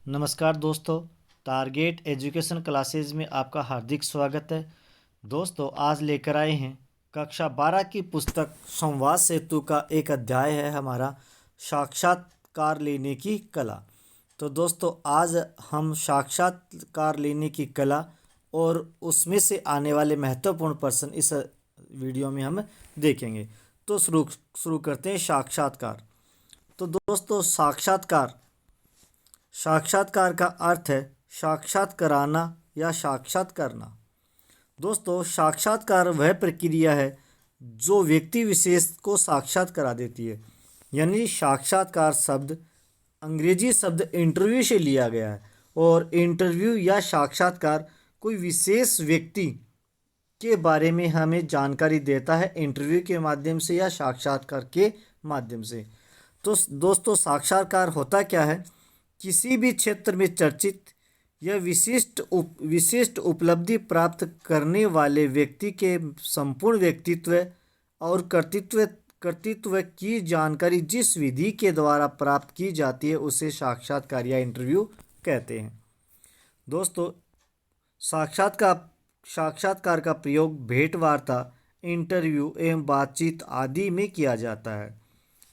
नमस्कार दोस्तों, target education classes में आपका हार्दिक स्वागत है। दोस्तों, आज लेकर आए हैं कक्षा 12 की पुस्तक संवाद सेतु का एक अध्याय है हमारा साक्षात्कार लेने की कला। तो दोस्तों, आज हम साक्षात्कार लेने की कला और उसमें से आने वाले महत्वपूर्ण प्रश्न इस वीडियो में हम देखेंगे। तो शुरू करते हैं साक्षात्कार। तो दोस्तों, साक्षात्कार का अर्थ है साक्षात कराना या साक्षात करना। दोस्तों, साक्षात्कार वह प्रक्रिया है जो व्यक्ति विशेष को साक्षात करा देती है। यानी साक्षात्कार शब्द अंग्रेजी शब्द इंटरव्यू से लिया गया है और इंटरव्यू या साक्षात्कार कोई विशेष व्यक्ति के बारे में हमें जानकारी देता है इंटरव्यू के माध्यम से या साक्षात्कार के माध्यम से। तो दोस्तों, साक्षात्कार होता क्या है? किसी भी क्षेत्र में चर्चित या विशिष्ट उपलब्धि प्राप्त करने वाले व्यक्ति के संपूर्ण व्यक्तित्व और कर्तृत्व की जानकारी जिस विधि के द्वारा प्राप्त की जाती है उसे साक्षात्कार या इंटरव्यू कहते हैं। दोस्तों, साक्षात्कार का प्रयोग भेंट वार्ता, इंटरव्यू एवं बातचीत आदि में किया जाता है।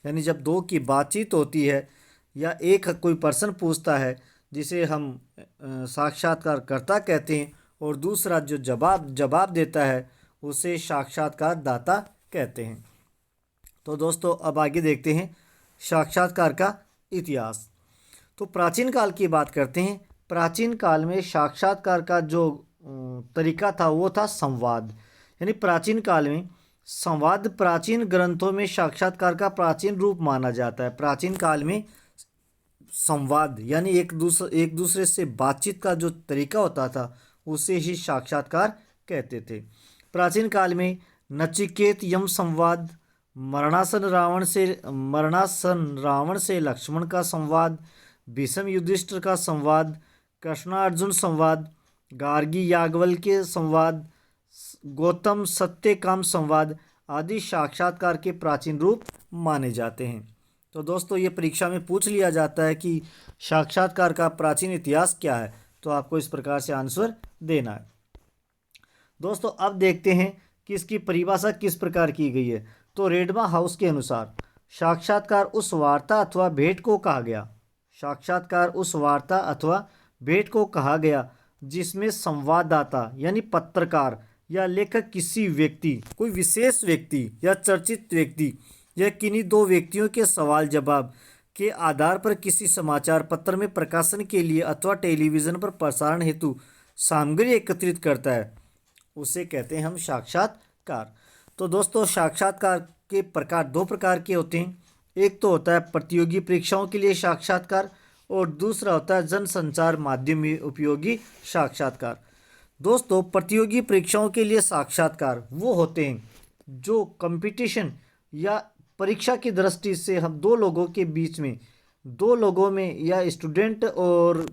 यानी जब दो की बातचीत होती है या एक कोई प्रश्न पूछता है जिसे हम साक्षात्कारकर्ता कहते हैं और दूसरा जो जवाब देता है उसे साक्षात्कारदाता कहते हैं। तो दोस्तों, अब आगे देखते हैं साक्षात्कार का इतिहास। तो प्राचीन काल की बात करते हैं। प्राचीन काल में साक्षात्कार का जो तरीका था वो था संवाद। यानी प्राचीन काल में संवाद प्राचीन ग्रंथों में साक्षात्कार का प्राचीन रूप माना जाता है। प्राचीन काल में संवाद यानी एक दूसरे से बातचीत का जो तरीका होता था उसे ही साक्षात्कार कहते थे। प्राचीन काल में नचिकेत यम संवाद, मरणासन रावण से लक्ष्मण का संवाद, भीष्म युधिष्ठिर का संवाद, कृष्णार्जुन संवाद, गार्गी याज्ञवल्क्य संवाद, गौतम सत्यकाम संवाद आदि साक्षात्कार के प्राचीन रूप माने जाते हैं। तो दोस्तों, ये परीक्षा में पूछ लिया जाता है कि साक्षात्कार का प्राचीन इतिहास क्या है, तो आपको इस प्रकार से आंसर देना है। दोस्तों, अब देखते हैं कि इसकी परिभाषा किस प्रकार की गई है। तो रेडमा हाउस के अनुसार साक्षात्कार उस वार्ता अथवा भेंट को कहा गया। साक्षात्कार उस वार्ता अथवा भेंट को कहा गया जिसमें संवाददाता यानी पत्रकार या लेखक किसी व्यक्ति, कोई विशेष व्यक्ति या चर्चित व्यक्ति या किन्हीं दो व्यक्तियों के सवाल जवाब के आधार पर किसी समाचार पत्र में प्रकाशन के लिए अथवा टेलीविज़न पर प्रसारण हेतु सामग्री एकत्रित करता है, उसे कहते हैं हम साक्षात्कार। तो दोस्तों, साक्षात्कार के प्रकार दो प्रकार के होते हैं। एक तो होता है प्रतियोगी परीक्षाओं के लिए साक्षात्कार और दूसरा होता है जनसंचार माध्यम में उपयोगी साक्षात्कार। दोस्तों, प्रतियोगी परीक्षाओं के लिए साक्षात्कार वो होते हैं जो कंपटीशन या परीक्षा की दृष्टि से हम दो लोगों में या स्टूडेंट और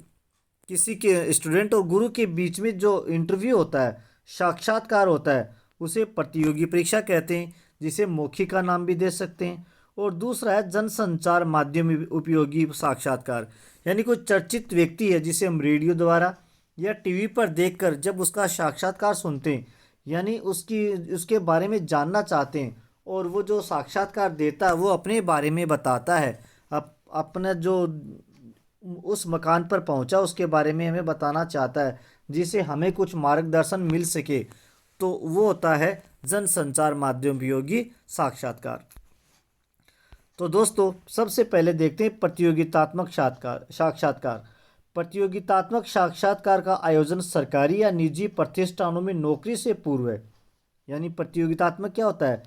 गुरु के बीच में जो इंटरव्यू होता है, साक्षात्कार होता है, उसे प्रतियोगी परीक्षा कहते हैं, जिसे मौखिक का नाम भी दे सकते हैं। और दूसरा है जनसंचार माध्यम उपयोगी साक्षात्कार। यानी कोई चर्चित व्यक्ति है जिसे हम रेडियो द्वारा या टीवी पर देखकर जब उसका साक्षात्कार सुनते हैं, यानी उसके बारे में जानना चाहते हैं और वो जो साक्षात्कार देता है वो अपने बारे में बताता है, अपना जो उस मकान पर पहुंचा उसके बारे में हमें बताना चाहता है जिससे हमें कुछ मार्गदर्शन मिल सके, तो वो होता है जनसंचार माध्यम उपयोगी साक्षात्कार। तो दोस्तों, सबसे पहले देखते हैं प्रतियोगितात्मक साक्षात्कार। प्रतियोगितात्मक साक्षात्कार का आयोजन सरकारी या निजी प्रतिष्ठानों में नौकरी से पूर्व है। यानी प्रतियोगितात्मक क्या होता है?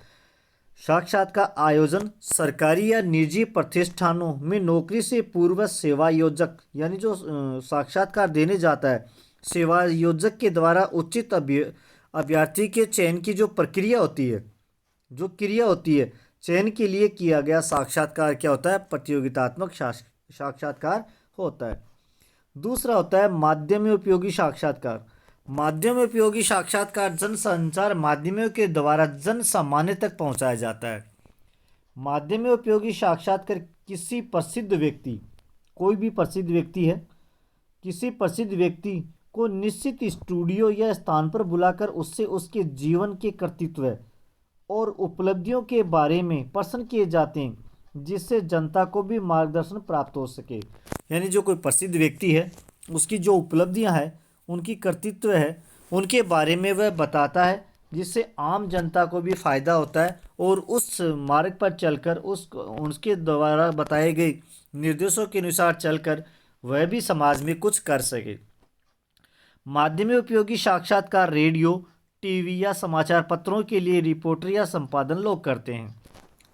साक्षात्कार का आयोजन सरकारी या निजी प्रतिष्ठानों में नौकरी से पूर्व सेवा योजक यानी जो साक्षात्कार देने जाता है, सेवा योजक के द्वारा उचित अभ्यर्थी के चयन की जो प्रक्रिया होती है, जो क्रिया होती है, चयन के लिए किया गया साक्षात्कार क्या होता है? प्रतियोगितात्मक साक्षात्कार होता है। दूसरा होता है माध्यम में उपयोगी साक्षात्कार। माध्यम में उपयोगी साक्षात्कार जनसंचार माध्यमों के द्वारा जन सामान्य तक पहुंचाया जाता है। माध्यम में उपयोगी साक्षात्कार किसी प्रसिद्ध व्यक्ति, कोई भी प्रसिद्ध व्यक्ति है किसी प्रसिद्ध व्यक्ति को निश्चित स्टूडियो या स्थान पर बुलाकर उससे उसके जीवन के कृतित्व और उपलब्धियों के बारे में प्रश्न किए जाते हैं, जिससे जनता को भी मार्गदर्शन प्राप्त हो सके। यानी जो कोई प्रसिद्ध व्यक्ति है, उसकी जो उपलब्धियां हैं, उनकी कृतित्व है, उनके बारे में वह बताता है, जिससे आम जनता को भी फायदा होता है और उस मार्ग पर चलकर उसके द्वारा बताए गए निर्देशों के अनुसार चलकर वह भी समाज में कुछ कर सके। माध्यम में उपयोगी साक्षात्कार रेडियो, टीवी या समाचार पत्रों के लिए रिपोर्टर या संपादन लोग करते हैं।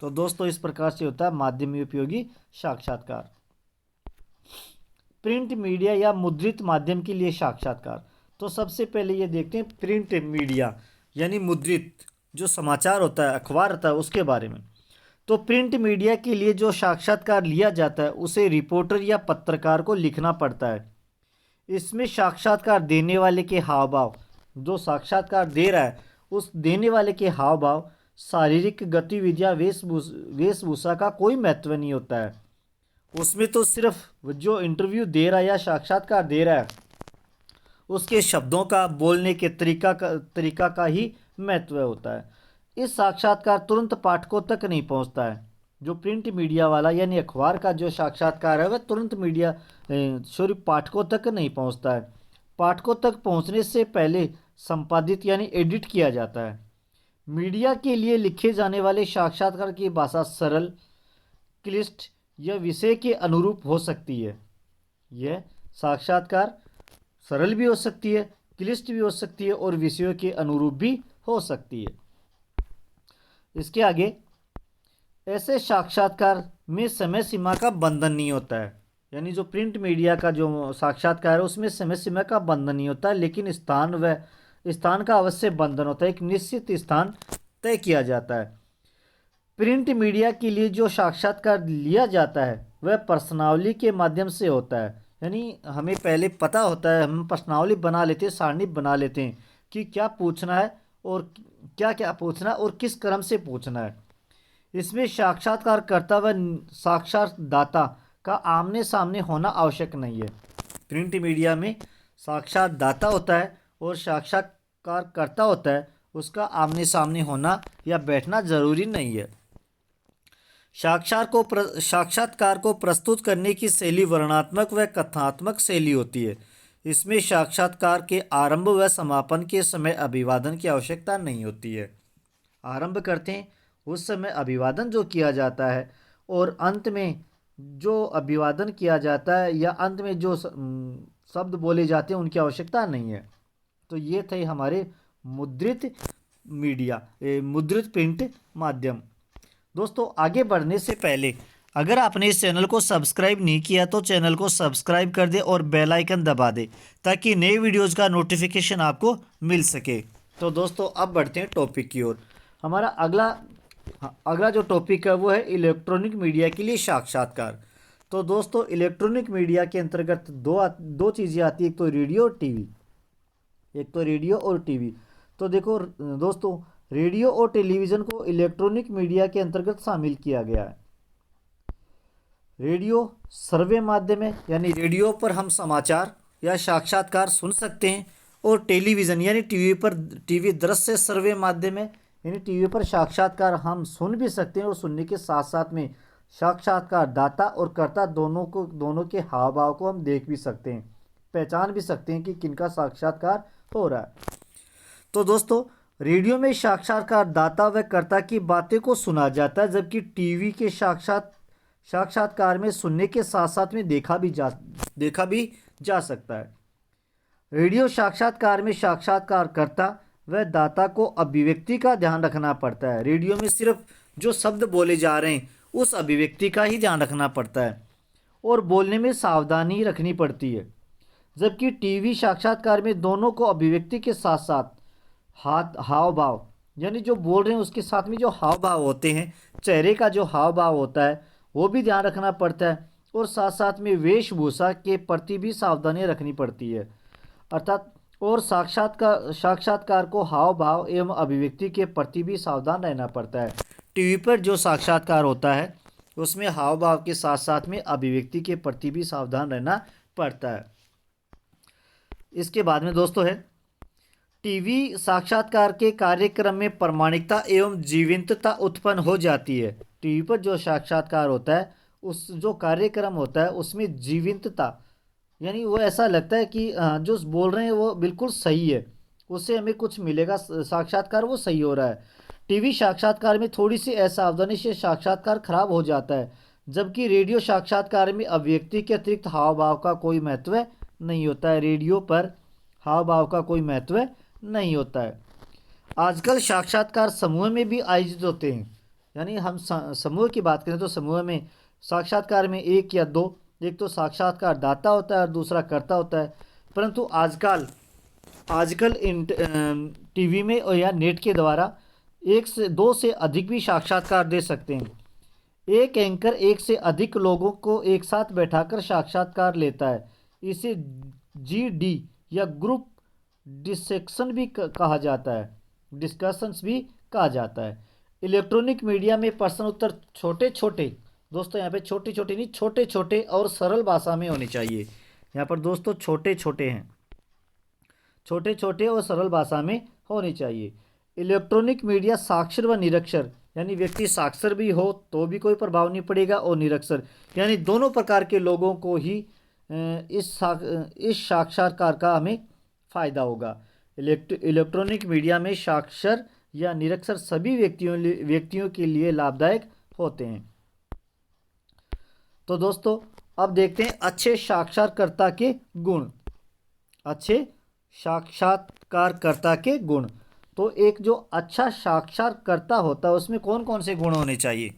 तो दोस्तों इस प्रकार से होता है माध्यम में उपयोगी साक्षात्कार। प्रिंट मीडिया या मुद्रित माध्यम के लिए साक्षात्कार। तो सबसे पहले ये देखते हैं प्रिंट मीडिया यानी मुद्रित जो समाचार होता है, अखबार होता है, उसके बारे में। तो प्रिंट मीडिया के लिए जो साक्षात्कार लिया जाता है उसे रिपोर्टर या पत्रकार को लिखना पड़ता है। इसमें साक्षात्कार देने वाले के हाव भाव, जो साक्षात्कार दे रहा है उस देने वाले के हाव भाव, शारीरिक गतिविधियाँ, वेशभूषा का कोई महत्व नहीं होता है। उसमें तो सिर्फ जो इंटरव्यू दे रहा है या साक्षात्कार दे रहा है उसके शब्दों का, बोलने के तरीका का ही महत्व होता है। इस साक्षात्कार तुरंत पाठकों तक नहीं पहुंचता है। जो प्रिंट मीडिया वाला यानी अखबार का जो साक्षात्कार है वह तुरंत पाठकों तक नहीं पहुंचता है। पाठकों तक पहुंचने से पहले संपादित यानी एडिट किया जाता है। मीडिया के लिए लिखे जाने वाले साक्षात्कार की भाषा सरल, क्लिष्ट या विषय के अनुरूप हो सकती है। यह साक्षात्कार सरल भी हो सकती है, क्लिष्ट भी हो सकती है और विषयों के अनुरूप भी हो सकती है। इसके आगे, ऐसे साक्षात्कार में समय सीमा का बंधन नहीं होता है। यानी जो प्रिंट मीडिया का जो साक्षात्कार है उसमें समय सीमा का बंधन नहीं होता है, लेकिन स्थान का अवश्य बंधन होता है। एक निश्चित स्थान तय किया जाता है। प्रिंट मीडिया के लिए जो साक्षात्कार लिया जाता है वह प्रश्नावली के माध्यम से होता है। यानी हमें पहले पता होता है, हम प्रश्नावली बना लेते हैं, सारणी बना लेते हैं कि क्या पूछना है और क्या क्या पूछना है और किस क्रम से पूछना है। इसमें साक्षात्कारकर्ता व साक्षात्कारदाता का आमने सामने होना आवश्यक नहीं है। प्रिंट मीडिया में साक्षात्कारदाता होता है और साक्षात्कारकर्ता होता है, उसका आमने सामने होना या बैठना जरूरी नहीं है। साक्षात्कार को प्रस्तुत करने की शैली वर्णनात्मक व कथात्मक शैली होती है। इसमें साक्षात्कार के आरंभ व समापन के समय अभिवादन की आवश्यकता नहीं होती है। आरंभ करते हैं उस समय अभिवादन जो किया जाता है और अंत में जो अभिवादन किया जाता है या अंत में जो शब्द बोले जाते हैं उनकी आवश्यकता नहीं है। तो ये थे हमारे मुद्रित मीडिया, मुद्रित प्रिंट माध्यम। दोस्तों आगे बढ़ने से पहले अगर आपने इस चैनल को सब्सक्राइब नहीं किया तो चैनल को सब्सक्राइब कर दे और बेल आइकन दबा दे ताकि नए वीडियोज़ का नोटिफिकेशन आपको मिल सके। तो दोस्तों अब बढ़ते हैं टॉपिक की ओर। हमारा अगला जो टॉपिक है वो है इलेक्ट्रॉनिक मीडिया के लिए साक्षात्कार। तो दोस्तों इलेक्ट्रॉनिक मीडिया के अंतर्गत दो चीज़ें आती है, एक तो रेडियो और टीवी। तो देखो दोस्तों, रेडियो और टेलीविज़न को इलेक्ट्रॉनिक मीडिया के अंतर्गत शामिल किया गया है। रेडियो सर्वे माध्यम है, यानी रेडियो पर हम समाचार या साक्षात्कार सुन सकते हैं, और टेलीविज़न यानी टीवी दृश्य सर्वे माध्यम है, यानी टीवी पर साक्षात्कार हम सुन भी सकते हैं और सुनने के साथ साथ में साक्षात्कारदाता और कर्ता दोनों के हाव भाव को हम देख भी सकते हैं, पहचान भी सकते हैं कि किनका साक्षात्कार हो रहा है। तो दोस्तों रेडियो में साक्षात्कारदाता व कर्ता की बातें को सुना जाता है, जबकि टीवी के साक्षात्कार में सुनने के साथ साथ में देखा भी जा सकता है। रेडियो साक्षात्कार में साक्षात्कारकर्ता व दाता को अभिव्यक्ति का ध्यान रखना पड़ता है। रेडियो में सिर्फ जो शब्द बोले जा रहे हैं उस अभिव्यक्ति का ही ध्यान रखना पड़ता है और बोलने में सावधानी रखनी पड़ती है, जबकि टीवी साक्षात्कार में दोनों को अभिव्यक्ति के साथ साथ हाव भाव, यानी जो बोल रहे हैं उसके साथ में जो हाव भाव होते हैं, चेहरे का जो हाव भाव होता है वो भी ध्यान रखना पड़ता है, और साथ साथ में वेशभूषा के प्रति भी सावधानी रखनी पड़ती है। अर्थात और साक्षात्कार को हाव भाव एवं अभिव्यक्ति के प्रति भी सावधान रहना पड़ता है। टीवी पर जो साक्षात्कार होता है उसमें हाव भाव के साथ साथ में अभिव्यक्ति के प्रति भी सावधान रहना पड़ता है। इसके बाद में दोस्तों है टीवी साक्षात्कार के कार्यक्रम में प्रामाणिकता एवं जीवंतता उत्पन्न हो जाती है। टीवी पर जो साक्षात्कार होता है, उस जो कार्यक्रम होता है उसमें जीवंतता, यानी वो ऐसा लगता है कि जो बोल रहे हैं वो बिल्कुल सही है, उससे हमें कुछ मिलेगा, साक्षात्कार वो सही हो रहा है। टीवी साक्षात्कार में थोड़ी सी असावधानी से साक्षात्कार खराब हो जाता है, जबकि रेडियो साक्षात्कार में अभिव्यक्ति के अतिरिक्त हाव भाव का कोई महत्व नहीं होता है। रेडियो पर हाव भाव का कोई महत्व नहीं होता है। आजकल साक्षात्कार समूह में भी आयोजित होते हैं, यानी हम समूह की बात करें तो समूह में साक्षात्कार में एक या दो, एक तो साक्षात्कार दाता होता है और दूसरा कर्ता होता है। परंतु आजकल आजकल टीवी में और या नेट के द्वारा एक से दो से अधिक भी साक्षात्कार दे सकते हैं। एक एंकर एक से अधिक लोगों को एक साथ बैठाकर साक्षात्कार लेता है। इसे जीडी या ग्रुप डिस्कशन भी कहा जाता है, डिस्कशंस भी कहा जाता है। इलेक्ट्रॉनिक मीडिया में प्रश्न उत्तर छोटे छोटे, दोस्तों यहाँ पे छोटे छोटे नहीं, छोटे छोटे और सरल भाषा में होनी चाहिए। यहाँ पर दोस्तों छोटे छोटे हैं, छोटे छोटे और सरल भाषा में होनी चाहिए। इलेक्ट्रॉनिक मीडिया साक्षर व निरक्षर, यानी व्यक्ति साक्षर भी हो तो भी कोई प्रभाव नहीं पड़ेगा, और निरक्षर यानी दोनों प्रकार के लोगों को ही इस साक्षात्कार का हमें फ़ायदा होगा। इलेक्ट्रॉनिक मीडिया में साक्षर या निरक्षर सभी व्यक्तियों के लिए लाभदायक होते हैं। तो दोस्तों अब देखते हैं अच्छे साक्षात्कारकर्ता के गुण। अच्छे साक्षात्कारकर्ता के गुण, तो एक जो अच्छा साक्षात्कारकर्ता होता है उसमें कौन कौन से गुण होने चाहिए?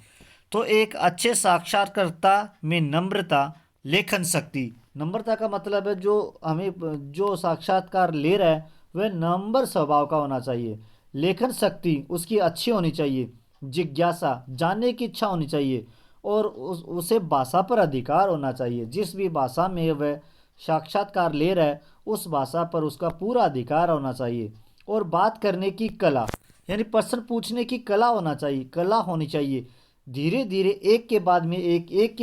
तो एक अच्छे साक्षात्कारकर्ता में नम्रता, लेखन शक्ति। नम्रता का मतलब है जो साक्षात्कार ले रहा है वह नम्र स्वभाव का होना चाहिए। लेखन शक्ति उसकी अच्छी होनी चाहिए। जिज्ञासा, जानने की इच्छा होनी चाहिए, और उसे भाषा पर अधिकार होना चाहिए। जिस भी भाषा में वह साक्षात्कार ले रहा है उस भाषा पर उसका पूरा अधिकार होना चाहिए। और बात करने की कला, यानी प्रश्न पूछने की कला होना चाहिए, कला होनी चाहिए। धीरे धीरे एक के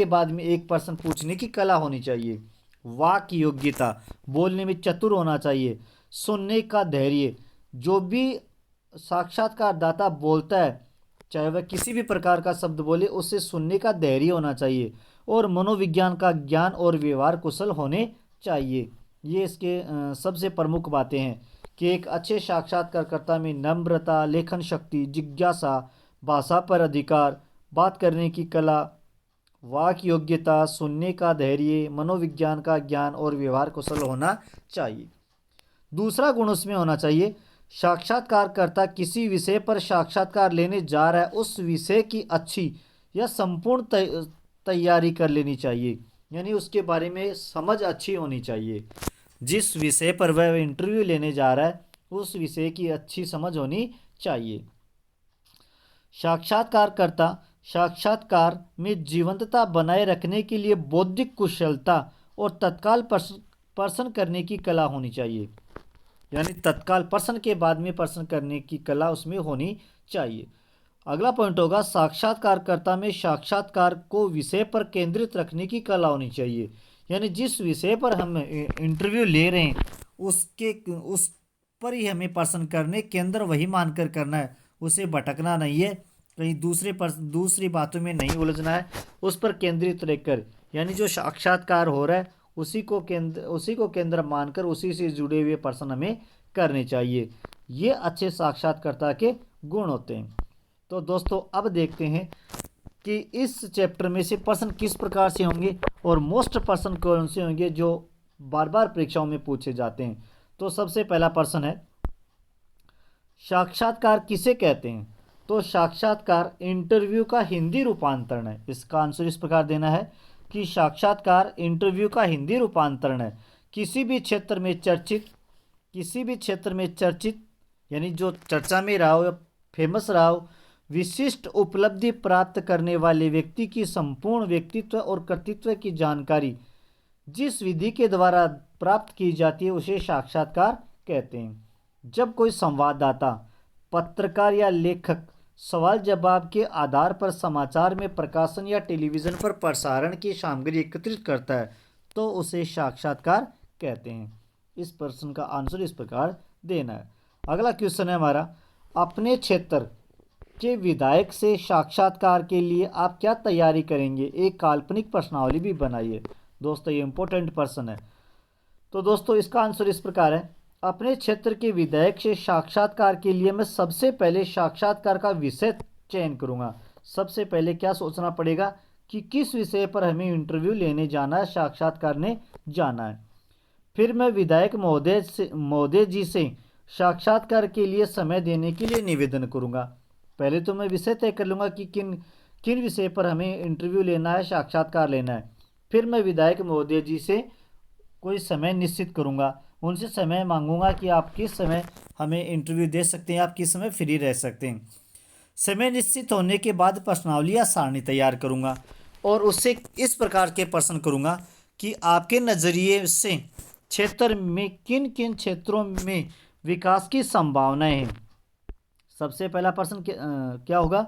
बाद में एक प्रश्न पूछने की कला होनी चाहिए। वाक योग्यता, बोलने में चतुर होना चाहिए। सुनने का धैर्य, जो भी साक्षात्कारदाता बोलता है चाहे वह किसी भी प्रकार का शब्द बोले उससे सुनने का धैर्य होना चाहिए। और मनोविज्ञान का ज्ञान और व्यवहार कुशल होने चाहिए। ये इसके सबसे प्रमुख बातें हैं कि एक अच्छे साक्षात्कारकर्ता में नम्रता, लेखन शक्ति, जिज्ञासा, भाषा पर अधिकार, बात करने की कला, वाक योग्यता, सुनने का धैर्य, मनोविज्ञान का ज्ञान और व्यवहार कुशल होना चाहिए। दूसरा गुण उसमें होना चाहिए, साक्षात्कारकर्ता किसी विषय पर साक्षात्कार लेने जा रहा है उस विषय की अच्छी या संपूर्ण तैयारी कर लेनी चाहिए, यानी उसके बारे में समझ अच्छी होनी चाहिए। जिस विषय पर वह इंटरव्यू लेने जा रहा है उस विषय की अच्छी समझ होनी चाहिए। साक्षात्कारकर्ता साक्षात्कार में जीवंतता बनाए रखने के लिए बौद्धिक कुशलता और तत्काल प्रश्न करने की कला होनी चाहिए, यानी तत्काल प्रश्न के बाद में प्रश्न करने की कला उसमें होनी चाहिए। अगला पॉइंट होगा, साक्षात्कारकर्ता में साक्षात्कार को विषय पर केंद्रित रखने की कला होनी चाहिए, यानी जिस विषय पर हम इंटरव्यू ले रहे हैं उस पर ही हमें प्रश्न करने, केंद्र वही मानकर करना है, उसे भटकना नहीं है, कहीं दूसरी बातों में नहीं उलझना है, उस पर केंद्रित रहकर, यानी जो साक्षात्कार हो रहा है उसी को केंद्र मानकर उसी से जुड़े हुए प्रश्न हमें करने चाहिए। ये अच्छे साक्षात्कारकर्ता के गुण होते हैं। तो दोस्तों अब देखते हैं कि इस चैप्टर में से प्रश्न किस प्रकार से होंगे और मोस्ट प्रश्न कौन से होंगे जो बार बार परीक्षाओं में पूछे जाते हैं। तो सबसे पहला प्रश्न है, साक्षात्कार किसे कहते हैं? तो साक्षात्कार इंटरव्यू का हिंदी रूपांतरण है। इसका आंसर इस प्रकार देना है कि साक्षात्कार इंटरव्यू का हिंदी रूपांतरण है। किसी भी क्षेत्र में चर्चित यानी जो चर्चा में रहा हो या फेमस रहा हो, विशिष्ट उपलब्धि प्राप्त करने वाले व्यक्ति की संपूर्ण व्यक्तित्व और कृतित्व की जानकारी जिस विधि के द्वारा प्राप्त की जाती है उसे साक्षात्कार कहते हैं। जब कोई संवाददाता, पत्रकार या लेखक सवाल जवाब के आधार पर समाचार में प्रकाशन या टेलीविज़न पर प्रसारण की सामग्री एकत्रित करता है तो उसे साक्षात्कार कहते हैं। इस प्रश्न का आंसर इस प्रकार देना है। अगला क्वेश्चन है हमारा, अपने क्षेत्र के विधायक से साक्षात्कार के लिए आप क्या तैयारी करेंगे, एक काल्पनिक प्रश्नावली भी बनाइए। दोस्तों ये इंपॉर्टेंट प्रश्न है। तो दोस्तों इसका आंसर इस प्रकार है, अपने क्षेत्र के विधायक से साक्षात्कार के लिए मैं सबसे पहले साक्षात्कार का विषय चयन करूंगा। सबसे पहले क्या सोचना पड़ेगा कि किस विषय पर हमें इंटरव्यू लेने जाना है, साक्षात्कार करने जाना है। फिर मैं विधायक महोदय जी से साक्षात्कार के लिए समय देने के लिए निवेदन करूंगा। पहले तो मैं विषय तय कर लूँगा कि किन किन विषय पर हमें इंटरव्यू लेना है, साक्षात्कार लेना है। फिर मैं विधायक महोदय जी से कोई समय निश्चित करूंगा, उनसे समय मांगूंगा कि आप किस समय हमें इंटरव्यू दे सकते हैं, आप किस समय फ्री रह सकते हैं। समय निश्चित होने के बाद प्रश्नावली या सारणी तैयार करूंगा और उससे इस प्रकार के प्रश्न करूंगा कि आपके नज़रिए से क्षेत्र में किन किन क्षेत्रों में विकास की संभावनाएं हैं। सबसे पहला प्रश्न क्या होगा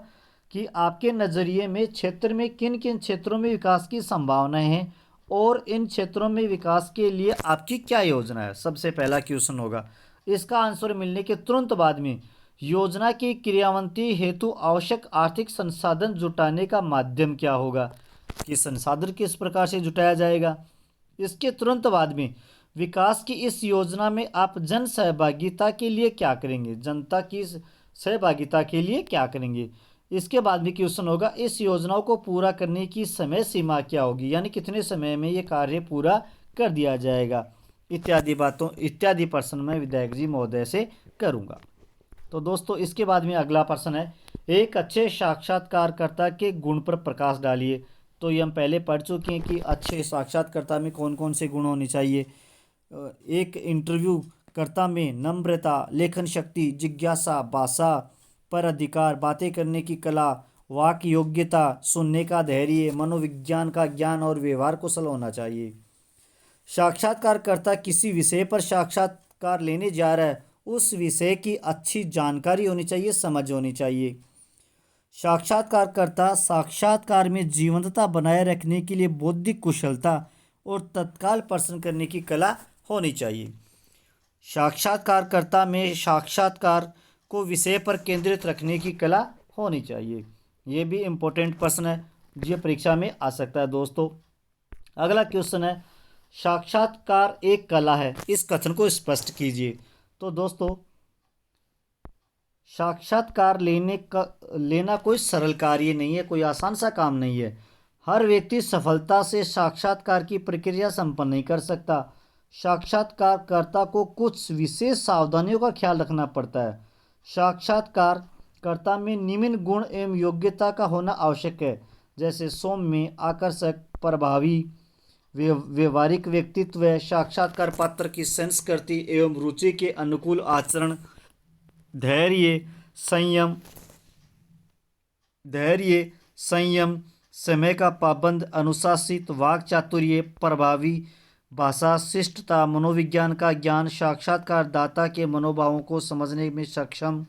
कि आपके नज़रिए में क्षेत्र में किन किन क्षेत्रों में विकास की संभावनाएं हैं और इन क्षेत्रों में विकास के लिए आपकी क्या योजना है। सबसे पहला क्वेश्चन होगा। इसका आंसर मिलने के तुरंत बाद में योजना की क्रियान्वयन हेतु आवश्यक आर्थिक संसाधन जुटाने का माध्यम क्या होगा, कि संसाधन किस प्रकार से जुटाया जाएगा। इसके तुरंत बाद में विकास की इस योजना में आप जन सहभागिता के लिए क्या करेंगे, जनता की सहभागिता के लिए क्या करेंगे। इसके बाद भी क्वेश्चन होगा, इस योजनाओं को पूरा करने की समय सीमा क्या होगी, यानी कितने समय में ये कार्य पूरा कर दिया जाएगा। इत्यादि प्रश्न मैं विधायक जी महोदय से करूँगा। तो दोस्तों इसके बाद में अगला प्रश्न है, एक अच्छे साक्षात्कारकर्ता के गुण पर प्रकाश डालिए। तो ये हम पहले पढ़ चुके हैं कि अच्छे साक्षात्कारकर्ता में कौन कौन से गुण होने चाहिए। एक इंटरव्यू कर्ता में नम्रता, लेखन शक्ति, जिज्ञासा, भाषा पर अधिकार, बातें करने की कला, वाक योग्यता, सुनने का धैर्य, मनोविज्ञान का ज्ञान और व्यवहार कौशल होना चाहिए। साक्षात्कारकर्ता किसी विषय पर साक्षात्कार लेने जा रहा है, उस विषय की अच्छी जानकारी होनी चाहिए, समझ होनी चाहिए। साक्षात्कारकर्ता साक्षात्कार में जीवंतता बनाए रखने के लिए बौद्धिक कुशलता और तत्काल प्रश्न करने की कला होनी चाहिए। साक्षात्कारकर्ता में साक्षात्कार को विषय पर केंद्रित रखने की कला होनी चाहिए। ये भी इम्पोर्टेंट प्रश्न है, ये परीक्षा में आ सकता है दोस्तों। अगला क्वेश्चन है, साक्षात्कार एक कला है, इस कथन को स्पष्ट कीजिए। तो दोस्तों साक्षात्कार लेना कोई सरल कार्य नहीं है, कोई आसान सा काम नहीं है। हर व्यक्ति सफलता से साक्षात्कार की प्रक्रिया संपन्न नहीं कर सकता। साक्षात्कारकर्ता को कुछ विशेष सावधानियों का ख्याल रखना पड़ता है। साक्षात्कारकर्ता में निम्न गुण एवं योग्यता का होना आवश्यक है, जैसे सौम्य, आकर्षक, प्रभावी, व्यवहारिक व्यक्तित्व, साक्षात्कार पात्र की संस्कृति एवं रुचि के अनुकूल आचरण, धैर्य, संयम, समय का पाबंद, अनुशासित, वाक चातुर्य, प्रभावी भाषा, शिष्टता, मनोविज्ञान का ज्ञान, साक्षात्कारदाता के मनोभावों को समझने में सक्षम,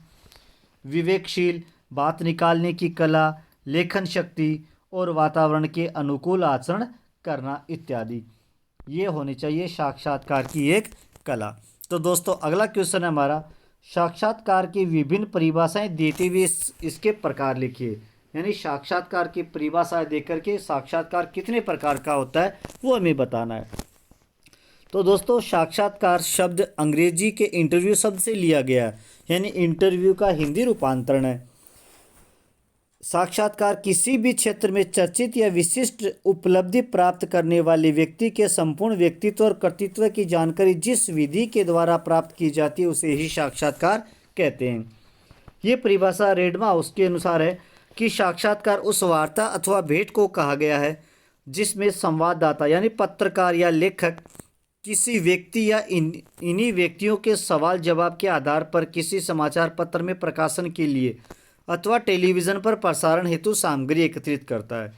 विवेकशील, बात निकालने की कला, लेखन शक्ति और वातावरण के अनुकूल आचरण करना इत्यादि, ये होनी चाहिए साक्षात्कार की एक कला। तो दोस्तों अगला क्वेश्चन है हमारा, साक्षात्कार की विभिन्न परिभाषाएं देते हुए इसके प्रकार लिखिए। यानी साक्षात्कार की परिभाषाएं देकर के साक्षात्कार कितने प्रकार का होता है वो हमें बताना है। तो दोस्तों साक्षात्कार शब्द अंग्रेजी के इंटरव्यू शब्द से लिया गया है, यानी इंटरव्यू का हिंदी रूपांतरण है। साक्षात्कार किसी भी क्षेत्र में चर्चित या विशिष्ट उपलब्धि प्राप्त करने वाले व्यक्ति के संपूर्ण व्यक्तित्व और कर्तृत्व की जानकारी जिस विधि के द्वारा प्राप्त की जाती है उसे ही साक्षात्कार कहते हैं। ये परिभाषा रेडमा हाउस के अनुसार है कि साक्षात्कार उस वार्ता अथवा भेंट को कहा गया है जिसमें संवाददाता यानी पत्रकार या लेखक किसी व्यक्ति या इन्हीं व्यक्तियों के सवाल जवाब के आधार पर किसी समाचार पत्र में प्रकाशन के लिए अथवा टेलीविज़न पर प्रसारण हेतु सामग्री एकत्रित करता है,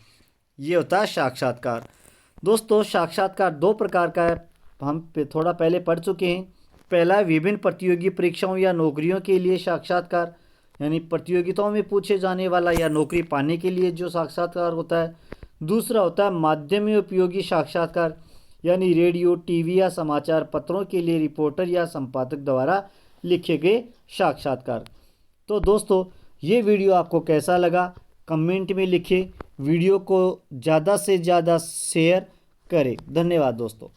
ये होता है साक्षात्कार। दोस्तों साक्षात्कार दो प्रकार का है, हम थोड़ा पहले पढ़ चुके हैं। पहला विभिन्न प्रतियोगी परीक्षाओं या नौकरियों के लिए साक्षात्कार, यानी प्रतियोगिताओं में पूछे जाने वाला या नौकरी पाने के लिए जो साक्षात्कार होता है। दूसरा होता है माध्यम में उपयोगी साक्षात्कार, यानी रेडियो, टीवी या समाचार पत्रों के लिए रिपोर्टर या संपादक द्वारा लिखे गए साक्षात्कार। तो दोस्तों, ये वीडियो आपको कैसा लगा कमेंट में लिखें। वीडियो को ज़्यादा से ज़्यादा शेयर करें। धन्यवाद दोस्तों।